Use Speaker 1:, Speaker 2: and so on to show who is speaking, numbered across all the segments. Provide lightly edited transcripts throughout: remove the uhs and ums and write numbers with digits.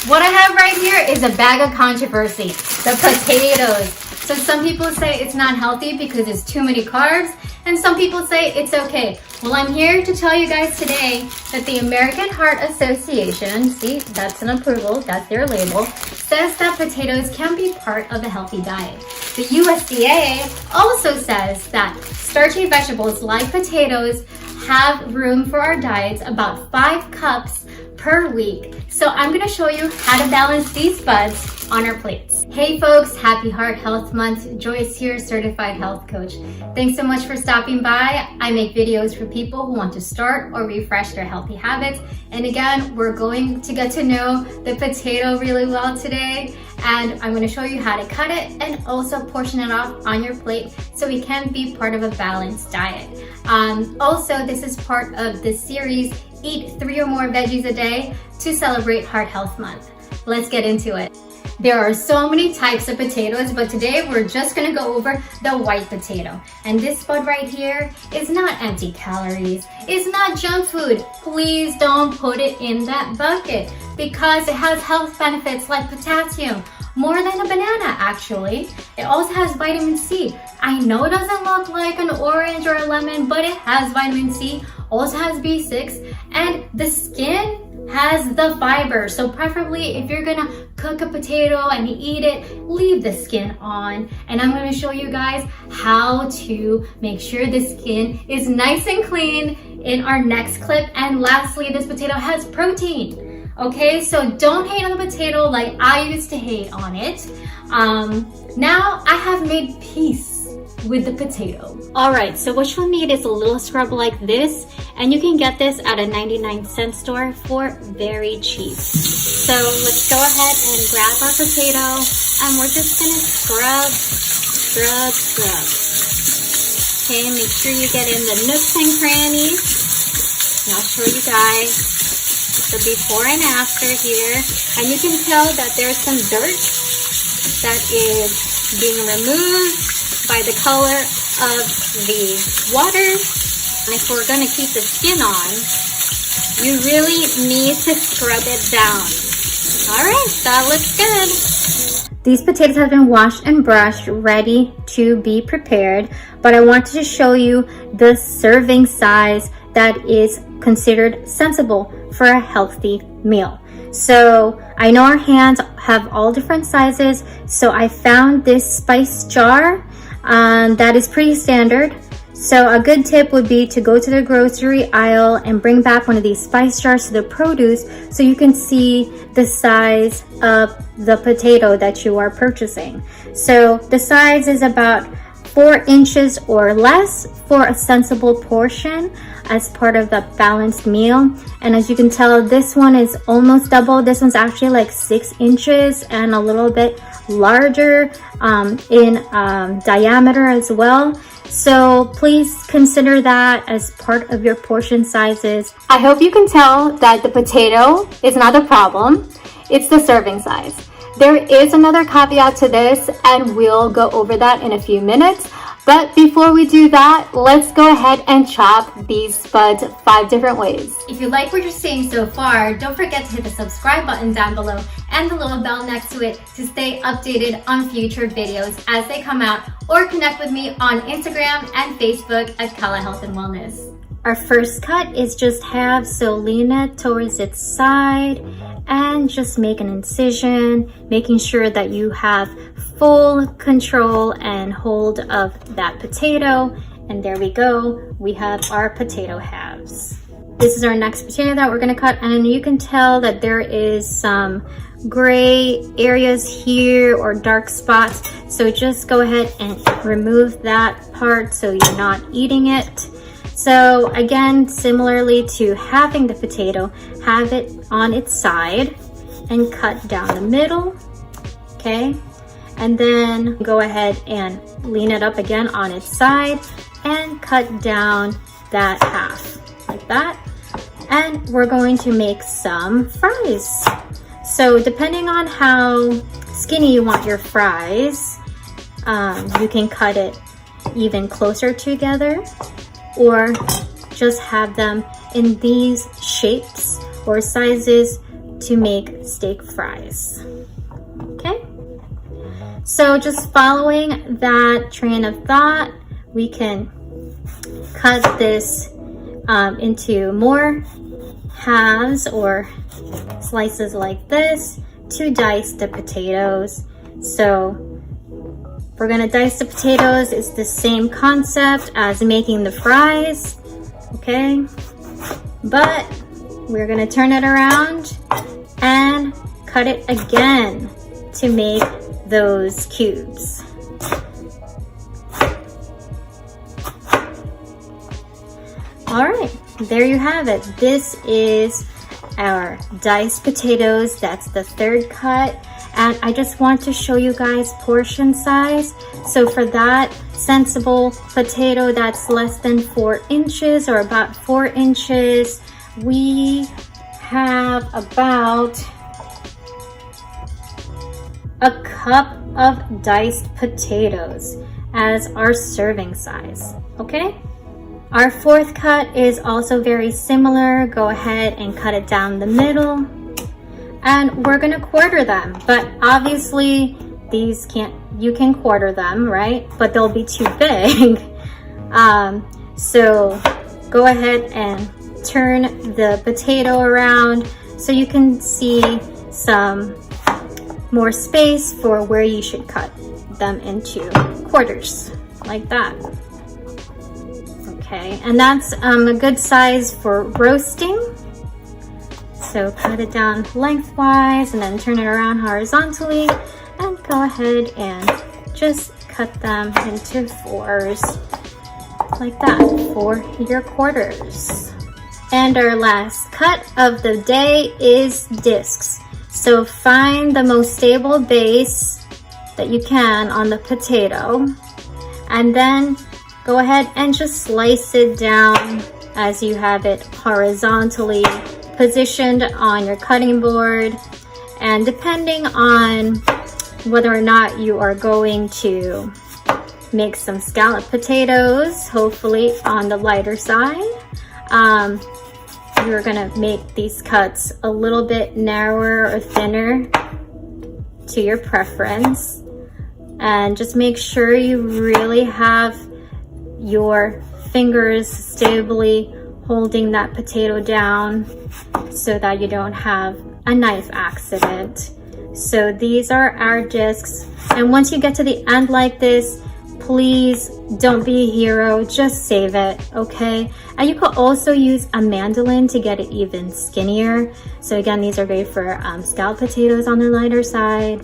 Speaker 1: What I have right here is a bag of controversy, the potatoes. So some people say it's not healthy because it's too many carbs, and some people say it's okay. Well, I'm here to tell you guys today that the American Heart Association, see, that's an approval, that's their label, says that potatoes can be part of a healthy diet. The USDA also says that starchy vegetables like potatoes have room for our diets, about 5 cups per week. So I'm gonna show you how to balance these buds on our plates. Hey folks, happy Heart Health Month. Joyce here, certified health coach. Thanks so much for stopping by. I make videos for people who want to start or refresh their healthy habits. And again, we're going to get to know the potato really well today. And I'm gonna show you how to cut it and also portion it off on your plate so it can be part of a balanced diet. Also, this is part of the series, Eat 3 or More Veggies a Day, to celebrate Heart Health Month. Let's get into it. There are so many types of potatoes, but today we're just gonna go over the white potato. And this bud right here is not empty calories. It's not junk food. Please don't put it in that bucket because it has health benefits like potassium, more than a banana actually. It also has vitamin C. I know it doesn't look like an orange or a lemon, but it has vitamin C, also has B6, and the skin has the fiber. So preferably if you're gonna cook a potato and eat it, leave the skin on. And I'm gonna show you guys how to make sure the skin is nice and clean in our next clip. And lastly, this potato has protein. Okay, so don't hate on the potato like I used to hate on it. Now I have made peace with the potato. All right, so what you'll need is a little scrub like this, and you can get this at a 99-cent store for very cheap. So let's go ahead and grab our potato, and we're just gonna scrub. Okay, make sure you get in the nooks and crannies. And I'll show you guys the before and after here, and you can tell that there's some dirt that is being removed by the color of the water. And if we're gonna keep the skin on, you really need to scrub it down. All right, that looks good. These potatoes have been washed and brushed, ready to be prepared, but I wanted to show you the serving size that is considered sensible for a healthy meal. So I know our hands have all different sizes, so I found this spice jar that is pretty standard. So a good tip would be to go to the grocery aisle and bring back one of these spice jars to the produce so you can see the size of the potato that you are purchasing. So the size is about 4 inches or less for a sensible portion as part of the balanced meal. And as you can tell, this one is almost double. This one's actually like 6 inches and a little bit larger in diameter as well. So please consider that as part of your portion sizes. I hope you can tell that the potato is not the problem. It's the serving size. There is another caveat to this, and we'll go over that in a few minutes. But before we do that, let's go ahead and chop these buds 5 different ways. If you like what you're seeing so far, don't forget to hit the subscribe button down below and the little bell next to it to stay updated on future videos as they come out, or connect with me on Instagram and Facebook at Kala Health and Wellness. Our first cut is just half, so lean it towards its side and just make an incision, making sure that you have full control and hold of that potato. And there we go, we have our potato halves. This is our next potato that we're gonna cut, and you can tell that there is some gray areas here or dark spots. So just go ahead and remove that part so you're not eating it. So again, similarly to having the potato, have it on its side and cut down the middle, okay? And then go ahead and lean it up again on its side and cut down that half, like that. And we're going to make some fries. So depending on how skinny you want your fries, you can cut it even closer together, or just have them in these shapes or sizes to make steak fries. Okay, so just following that train of thought, we can cut this into more halves or slices like this to dice the potatoes. So we're gonna dice the potatoes. It's the same concept as making the fries, okay? But we're gonna turn it around and cut it again to make those cubes. All right, there you have it. This is our diced potatoes. That's the third cut. And I just want to show you guys portion size. So for that Sensible potato that's less than 4 inches or about 4 inches, we have about a cup of diced potatoes as our serving size, okay? Our fourth cut is also very similar. Go ahead and cut it down the middle. And we're gonna quarter them, but obviously these you can quarter them, right? But they'll be too big. So go ahead and turn the potato around so you can see some more space for where you should cut them into quarters, like that. Okay, and that's a good size for roasting. So cut it down lengthwise and then turn it around horizontally and go ahead and just cut them into 4s like that for your quarters. And our last cut of the day is discs. So find the most stable base that you can on the potato and then go ahead and just slice it down as you have it horizontally positioned on your cutting board. And depending on whether or not you are going to make some scalloped potatoes, hopefully on the lighter side, you're gonna make these cuts a little bit narrower or thinner to your preference. And just make sure you really have your fingers stably holding that potato down so that you don't have a knife accident. So these are our discs, and once you get to the end like this, please don't be a hero, just save it, okay? And you could also use a mandolin to get it even skinnier. So again, these are great for scalloped potatoes on the lighter side,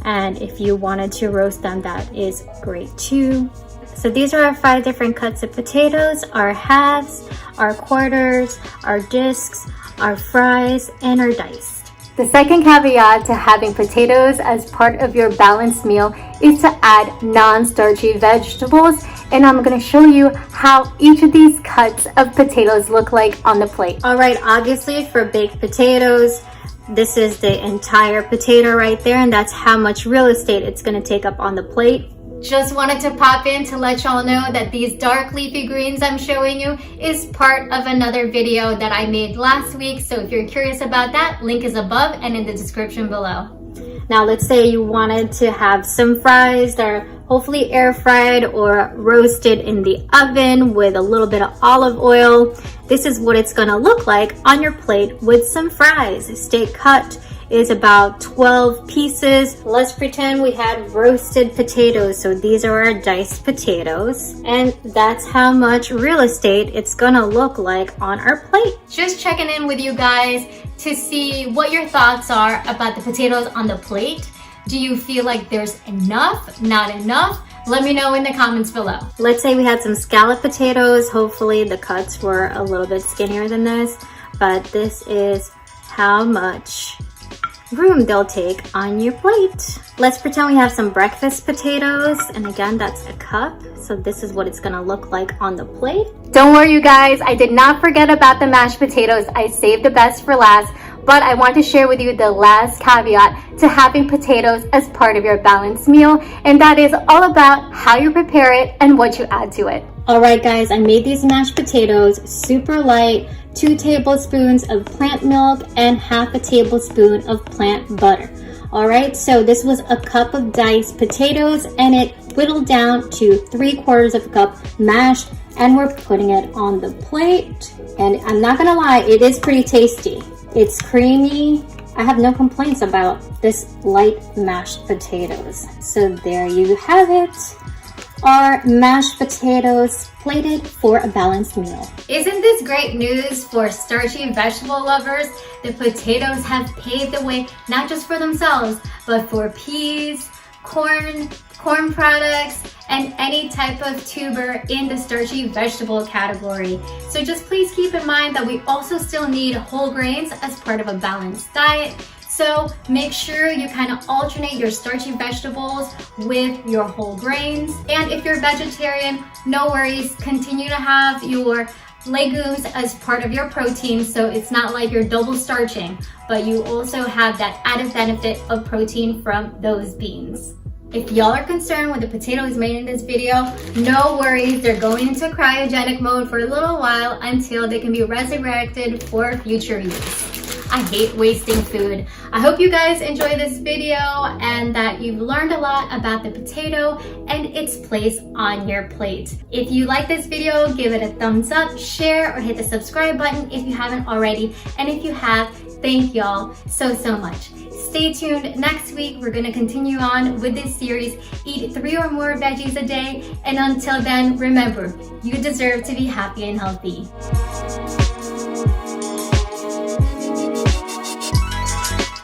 Speaker 1: and if you wanted to roast them, that is great too. So these are our 5 different cuts of potatoes: our halves, our quarters, our discs, our fries, and our diced. The second caveat to having potatoes as part of your balanced meal is to add non-starchy vegetables, and I'm going to show you how each of these cuts of potatoes look like on the plate. All right, obviously for baked potatoes, this is the entire potato right there, and that's how much real estate it's going to take up on the plate. Just wanted to pop in to let y'all know that these dark leafy greens I'm showing you is part of another video that I made last week. So if you're curious about that, link is above and in the description below. Now let's say you wanted to have some fries that are hopefully air fried or roasted in the oven with a little bit of olive oil. This is what it's gonna look like on your plate with some fries. Steak cut is about 12 pieces. Let's pretend we had roasted potatoes. So these are our diced potatoes, and that's how much real estate it's gonna look like on our plate. Just checking in with you guys to see what your thoughts are about the potatoes on the plate. Do you feel like there's enough, not enough? Let me know in the comments below. Let's say we had some scalloped potatoes. Hopefully the cuts were a little bit skinnier than this, but this is how much room they'll take on your plate. Let's pretend we have some breakfast potatoes, and again, that's a cup. So this is what it's gonna look like on the plate. Don't worry you guys, I did not forget about the mashed potatoes. I saved the best for last, but I want to share with you the last caveat to having potatoes as part of your balanced meal, and that is all about how you prepare it and what you add to it. All right guys, I made these mashed potatoes super light, 2 tablespoons of plant milk, and half a tablespoon of plant butter. All right, so this was a cup of diced potatoes, and it whittled down to 3/4 of a cup mashed, and we're putting it on the plate. And I'm not gonna lie, it is pretty tasty. It's creamy. I have no complaints about this light mashed potatoes. So there you have it. Our mashed potatoes plated for a balanced meal. Isn't this great news for starchy vegetable lovers? The potatoes have paved the way not just for themselves, but for peas, corn products, and any type of tuber in the starchy vegetable category. So just please keep in mind that we also still need whole grains as part of a balanced diet. So make sure you kind of alternate your starchy vegetables with your whole grains. And if you're vegetarian, no worries, continue to have your legumes as part of your protein, so it's not like you're double starching, but you also have that added benefit of protein from those beans. If y'all are concerned with the potatoes made in this video, no worries, they're going into cryogenic mode for a little while until they can be resurrected for future use. I hate wasting food. I hope you guys enjoy this video and that you've learned a lot about the potato and its place on your plate. If you like this video, give it a thumbs up, share, or hit the subscribe button if you haven't already. And if you have, thank y'all so much. Stay tuned. Next week, we're gonna continue on with this series, Eat 3 or more veggies a day. And until then, remember, you deserve to be happy and healthy.